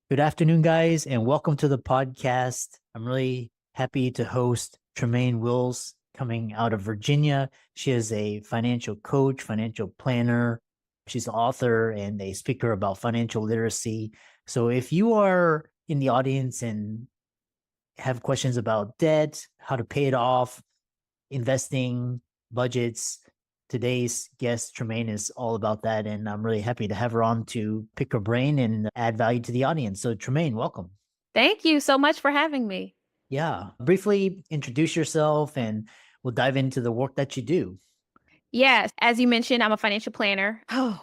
Good afternoon, guys, and welcome to the podcast. I'm really happy to host Tremaine Wills coming out of Virginia. She is a financial coach, financial planner. She's an author and a speaker about financial literacy. So if you are in the audience and have questions about debt, how to pay it off, investing, budgets, today's guest, Tremaine, is all about that. And I'm really happy to have her on to pick her brain and add value to the audience. So, Tremaine, welcome. Thank you so much for having me. Yeah. Briefly introduce yourself and we'll dive into the work that you do. Yes, as you mentioned, I'm a financial planner. Oh,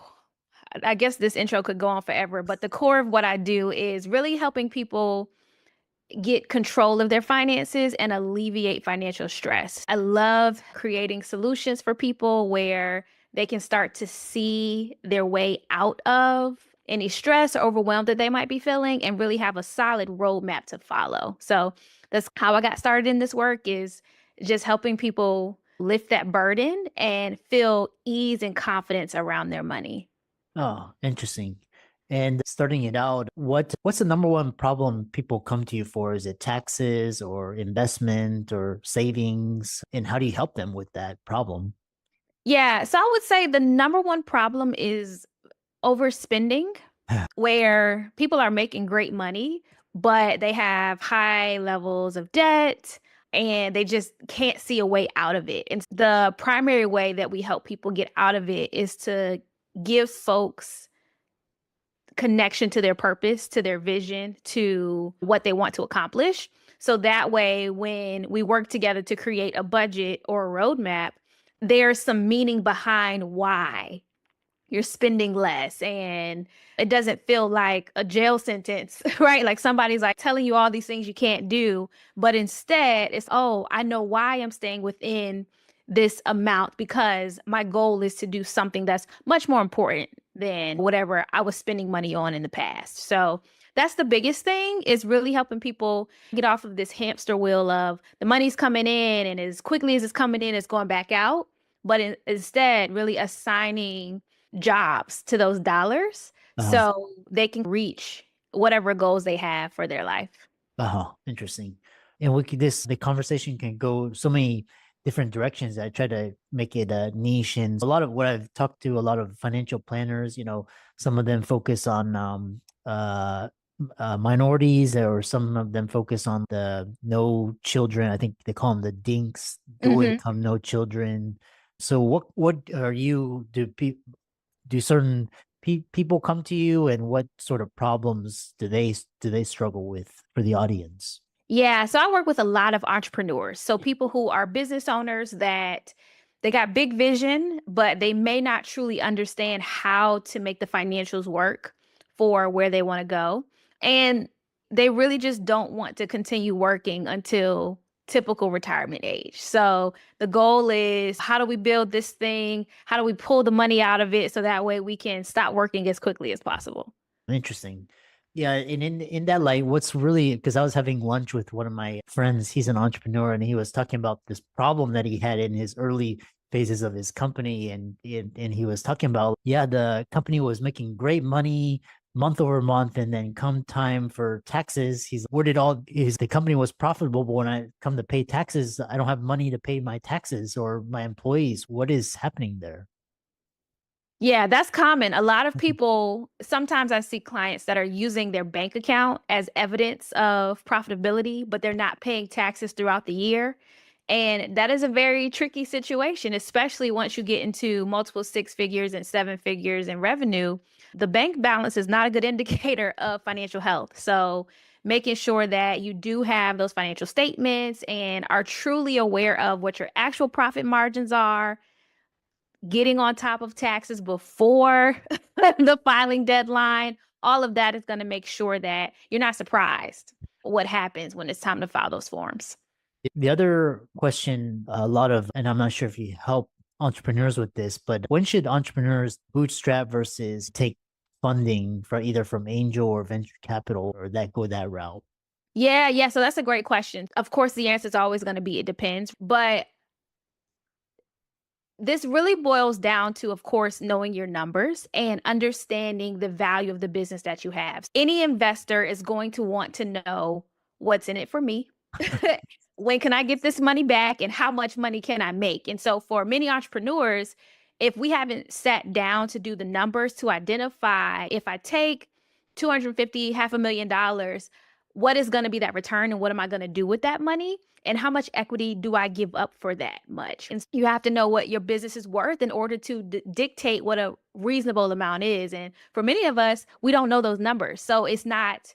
I guess this intro could go on forever, but the core of what I do is really helping people get control of their finances and alleviate financial stress. I love creating solutions for people where they can start to see their way out of any stress or overwhelm that they might be feeling and really have a solid roadmap to follow. So that's how I got started in this work, is just helping people lift that burden and feel ease and confidence around their money. Oh, interesting. And starting it out, what's the number one problem people come to you for? Is it taxes or investment or savings? And how do you help them with that problem? Yeah, so I would say the number one problem is overspending, where people are making great money, but they have high levels of debt and they just can't see a way out of it. And the primary way that we help people get out of it is to give folks connection to their purpose, to their vision, to what they want to accomplish. So that way, when we work together to create a budget or a roadmap, there's some meaning behind why you're spending less, and it doesn't feel like a jail sentence, right? Like somebody's like telling you all these things you can't do, but instead it's, oh, I know why I'm staying within this amount because my goal is to do something that's much more important than whatever I was spending money on in the past. So that's the biggest thing, is really helping people get off of this hamster wheel of the money's coming in and as quickly as it's coming in, it's going back out. But instead, really assigning jobs to those dollars Uh-huh. so they can reach whatever goals they have for their life. Uh-huh. Interesting. And the conversation can go so many different directions. I try to make it a niche, and a lot of what I've talked to a lot of financial planners, some of them focus on minorities, or some of them focus on the no children. I think they call them the dinks, dual hmm income, no children. So what are you do certain people come to you, and what sort of problems do they struggle with for the audience? Yeah, so I work with a lot of entrepreneurs. So people who are business owners that they got big vision, but they may not truly understand how to make the financials work for where they want to go. And they really just don't want to continue working until typical retirement age. So the goal is, how do we build this thing? How do we pull the money out of it so that way we can stop working as quickly as possible? Interesting. Yeah, and in that light, what's really, because I was having lunch with one of my friends, he's an entrepreneur, and he was talking about this problem that he had in his early phases of his company, and he was talking about, yeah, the company was making great money month over month, and then come time for taxes, he's where did all his the company was profitable, but when I come to pay taxes, I don't have money to pay my taxes or my employees. What is happening there? Yeah, that's common. A lot of people, sometimes I see clients that are using their bank account as evidence of profitability, but they're not paying taxes throughout the year. And that is a very tricky situation, especially once you get into multiple six figures and seven figures in revenue. The bank balance is not a good indicator of financial health. So, making sure that you do have those financial statements and are truly aware of what your actual profit margins are, getting on top of taxes before the filing deadline, all of that is going to make sure that you're not surprised what happens when it's time to file those forms. The other question, a lot of, and I'm not sure if you help entrepreneurs with this, but when should entrepreneurs bootstrap versus take funding for either from angel or venture capital, or that go that route? Yeah. So that's a great question. Of course, the answer is always going to be it depends. But This really boils down to, of course, knowing your numbers and understanding the value of the business that you have. Any investor is going to want to know what's in it for me. When can I get this money back and how much money can I make? And so for many entrepreneurs, if we haven't sat down to do the numbers to identify if I take 250, half a million dollars, what is going to be that return and what am I going to do with that money? And how much equity do I give up for that much? And you have to know what your business is worth in order to dictate what a reasonable amount is. And for many of us, we don't know those numbers. So it's not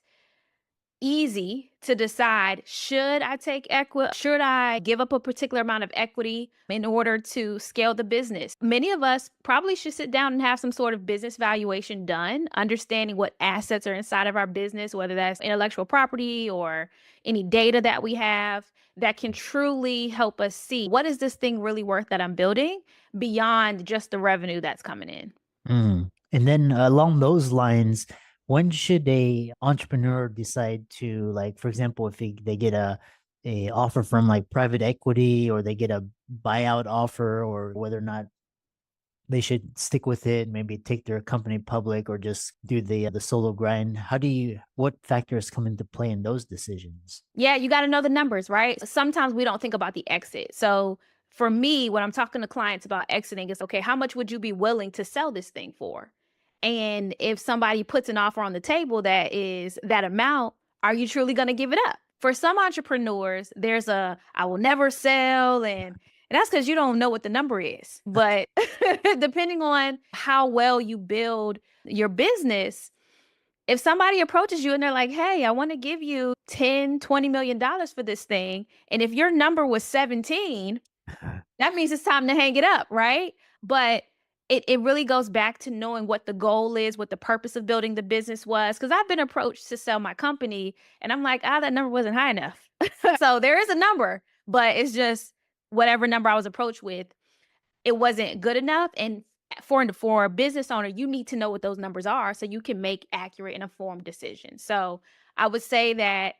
easy to decide, should I take equity? Should I give up a particular amount of equity in order to scale the business? Many of us probably should sit down and have some sort of business valuation done, understanding what assets are inside of our business, whether that's intellectual property or any data that we have that can truly help us see, what is this thing really worth that I'm building beyond just the revenue that's coming in. And then along those lines, when should a entrepreneur decide to, like, for example, if they get a offer from like private equity, or they get a buyout offer, or whether or not they should stick with it, maybe take their company public, or just do the solo grind? What factors come into play in those decisions? Yeah, you got to know the numbers, right? Sometimes we don't think about the exit. So for me, when I'm talking to clients about exiting, it's okay, how much would you be willing to sell this thing for? And if somebody puts an offer on the table that is that amount, are you truly going to give it up? For some entrepreneurs, there's a I will never sell, and that's because you don't know what the number is. But depending on how well you build your business, if somebody approaches you and they're like, hey, I want to give you 10, $20 million for this thing. And if your number was 17, that means it's time to hang it up, right? But it really goes back to knowing what the goal is, what the purpose of building the business was. Because I've been approached to sell my company and I'm like, that number wasn't high enough. So there is a number, but it's just whatever number I was approached with, it wasn't good enough. And for a business owner, you need to know what those numbers are so you can make accurate and informed decisions. So I would say that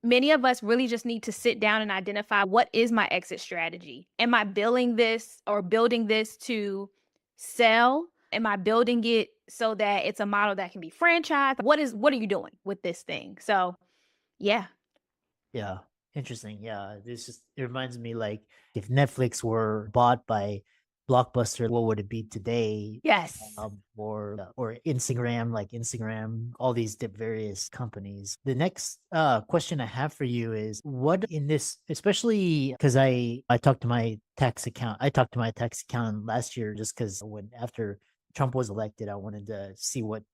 many of us really just need to sit down and identify, what is my exit strategy? Am I building this or building this to sell? Am I building it so that it's a model that can be franchised? What are you doing with this thing? So yeah. Yeah, interesting. Yeah, it reminds me, like, if Netflix were bought by Blockbuster, what would it be today? Yes. Or Instagram, like Instagram, all these various companies. The next question I have for you is, what in this, especially because I talked to my tax account, I talked to my tax accountant last year, just because when after Trump was elected, I wanted to see what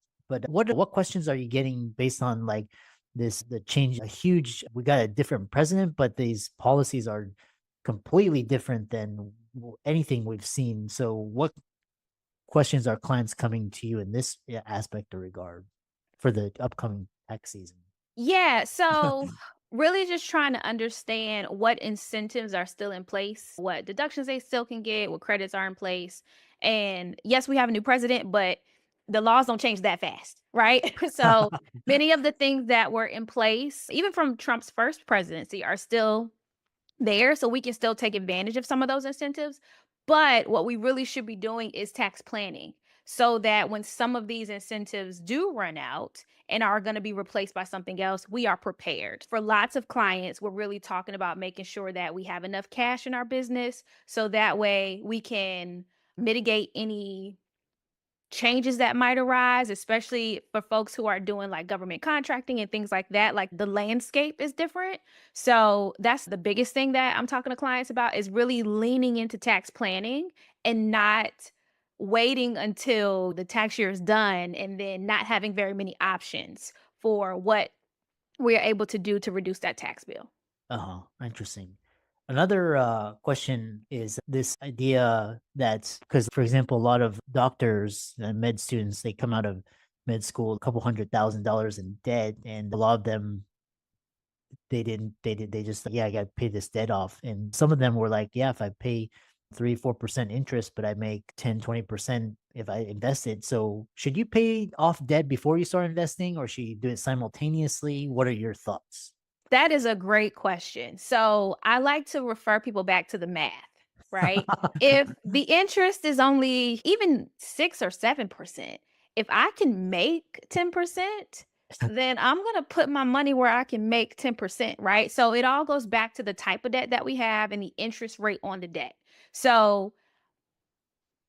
questions are you getting based on, like, the change, we got a different president, but these policies are completely different than anything we've seen. So what questions are clients coming to you in this aspect or regard for the upcoming tax season? Yeah. So really just trying to understand what incentives are still in place, what deductions they still can get, what credits are in place. And yes, we have a new president, but the laws don't change that fast, right? So many of the things that were in place, even from Trump's first presidency, are still there. So we can still take advantage of some of those incentives. But what we really should be doing is tax planning so that when some of these incentives do run out and are going to be replaced by something else, we are prepared. For lots of clients, we're really talking about making sure that we have enough cash in our business so that way we can mitigate any changes that might arise, especially for folks who are doing like government contracting and things like that. Like the landscape is different. So that's the biggest thing that I'm talking to clients about, is really leaning into tax planning and not waiting until the tax year is done and then not having very many options for what we're able to do to reduce that tax bill. Interesting. Another question is this idea that, because, for example, a lot of doctors and med students, they come out of med school a couple $100,000 in debt, and a lot of them, they just, yeah, I got to pay this debt off. And some of them were like, yeah, if I pay 3-4% interest, but I make 10-20% if I invest it. So should you pay off debt before you start investing, or should you do it simultaneously? What are your thoughts? That is a great question. So I like to refer people back to the math. right? If the interest is only even 6 or 7%, if I can make 10%, then I'm going to put my money where I can make 10%, right? So it all goes back to the type of debt that we have and the interest rate on the debt. So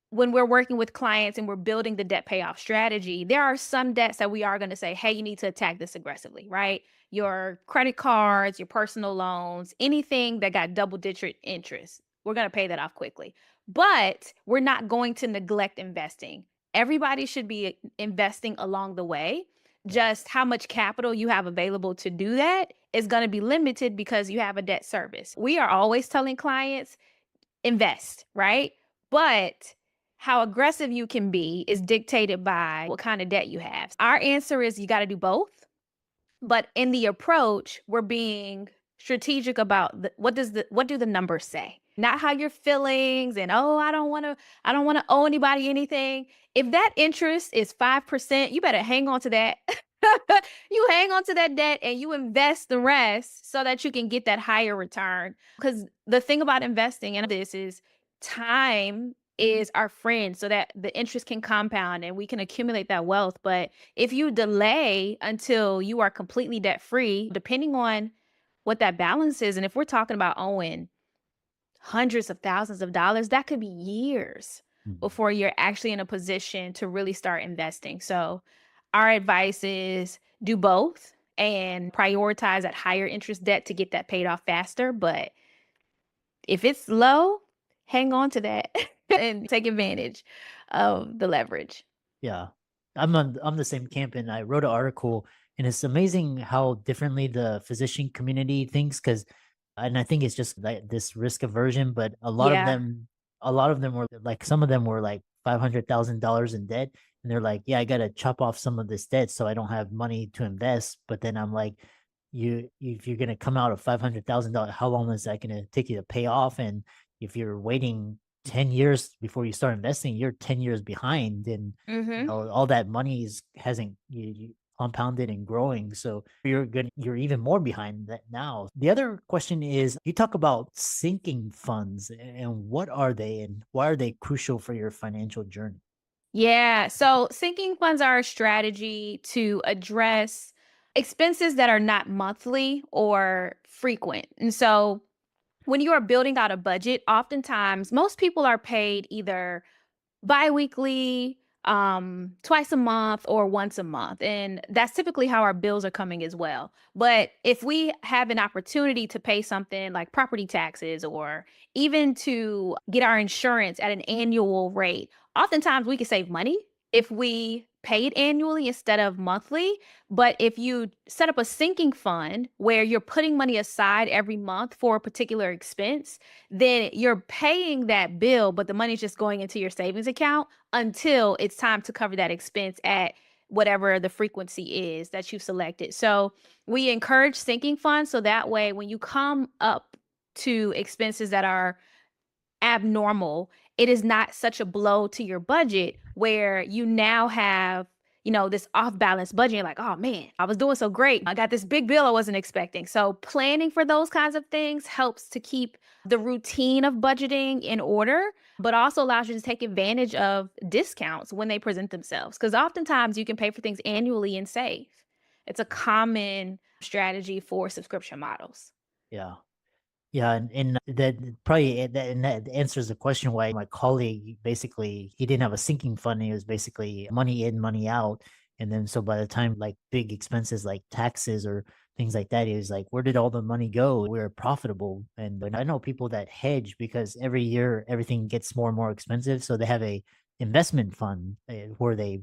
when we're working with clients and we're building the debt payoff strategy, there are some debts that we are going to say, hey, you need to attack this aggressively, right? Your credit cards, your personal loans, anything that got double digit interest, we're going to pay that off quickly. But we're not going to neglect investing. Everybody should be investing along the way. Just how much capital you have available to do that is going to be limited because you have a debt service. We are always telling clients, invest, right? But how aggressive you can be is dictated by what kind of debt you have. Our answer is you got to do both. But in the approach, we're being strategic about what do the numbers say? Not how your feelings and oh, I don't want to owe anybody anything. If that interest is 5%, you better hang on to that. You hang on to that debt and you invest the rest so that you can get that higher return. Because the thing about investing in this is time is our friend so that the interest can compound and we can accumulate that wealth. But if you delay until you are completely debt free, depending on what that balance is, and if we're talking about owing hundreds of thousands of dollars, that could be years Mhm. before you're actually in a position to really start investing. So, our advice is do both and prioritize that higher interest debt to get that paid off faster. But if it's low, hang on to that and take advantage of the leverage. Yeah. I'm the same camp, and I wrote an article, and it's amazing how differently the physician community thinks. Because and I think it's just like this risk aversion, but Yeah. a lot of them were like, some of them were like $500,000 in debt, and they're like, yeah, I got to chop off some of this debt so I don't have money to invest. But then I'm like, if you're going to come out of $500,000, how long is that going to take you to pay off? And if you're waiting 10 years before you start investing, you're 10 years behind. And Mhm. all that money is hasn't you compounded and growing. So you're even more behind that now. The other question is, you talk about sinking funds, and what are they and why are they crucial for your financial journey? Yeah. So sinking funds are a strategy to address expenses that are not monthly or frequent. And so when you are building out a budget, oftentimes most people are paid either biweekly, twice a month, or once a month. And that's typically how our bills are coming as well. But if we have an opportunity to pay something like property taxes or even to get our insurance at an annual rate, oftentimes we can save money if we pay it annually instead of monthly. But if you set up a sinking fund where you're putting money aside every month for a particular expense, then you're paying that bill, but the money's just going into your savings account until it's time to cover that expense at whatever the frequency is that you've selected. So we encourage sinking funds so that way when you come up to expenses that are abnormal, it is not such a blow to your budget where you now have, this off balance budget. You're like, oh man, I was doing so great. I got this big bill I wasn't expecting. So planning for those kinds of things helps to keep the routine of budgeting in order, but also allows you to take advantage of discounts when they present themselves. Because oftentimes you can pay for things annually and save. It's a common strategy for subscription models. Yeah. Yeah, and that probably and that answers the question why my colleague, basically, he didn't have a sinking fund. He was basically money in, money out. And then so by the time like big expenses like taxes or things like that, he was like, where did all the money go? We're profitable. And I know people that hedge because every year everything gets more and more expensive. So they have a investment fund, where they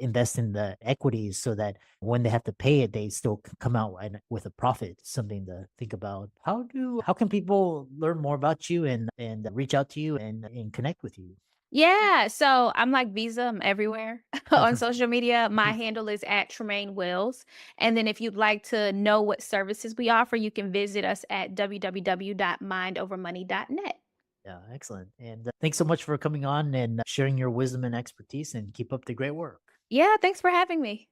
invest in the equities so that when they have to pay it, they still come out with a profit. Something to think about. How can people learn more about you and reach out to you and connect with you? Yeah, so I'm like Visa, I'm everywhere on social media. My handle is at Tremaine Wills. And then if you'd like to know what services we offer, you can visit us at www.mindovermoney.net. Yeah, excellent. And thanks so much for coming on and sharing your wisdom and expertise. And keep up the great work. Yeah, thanks for having me.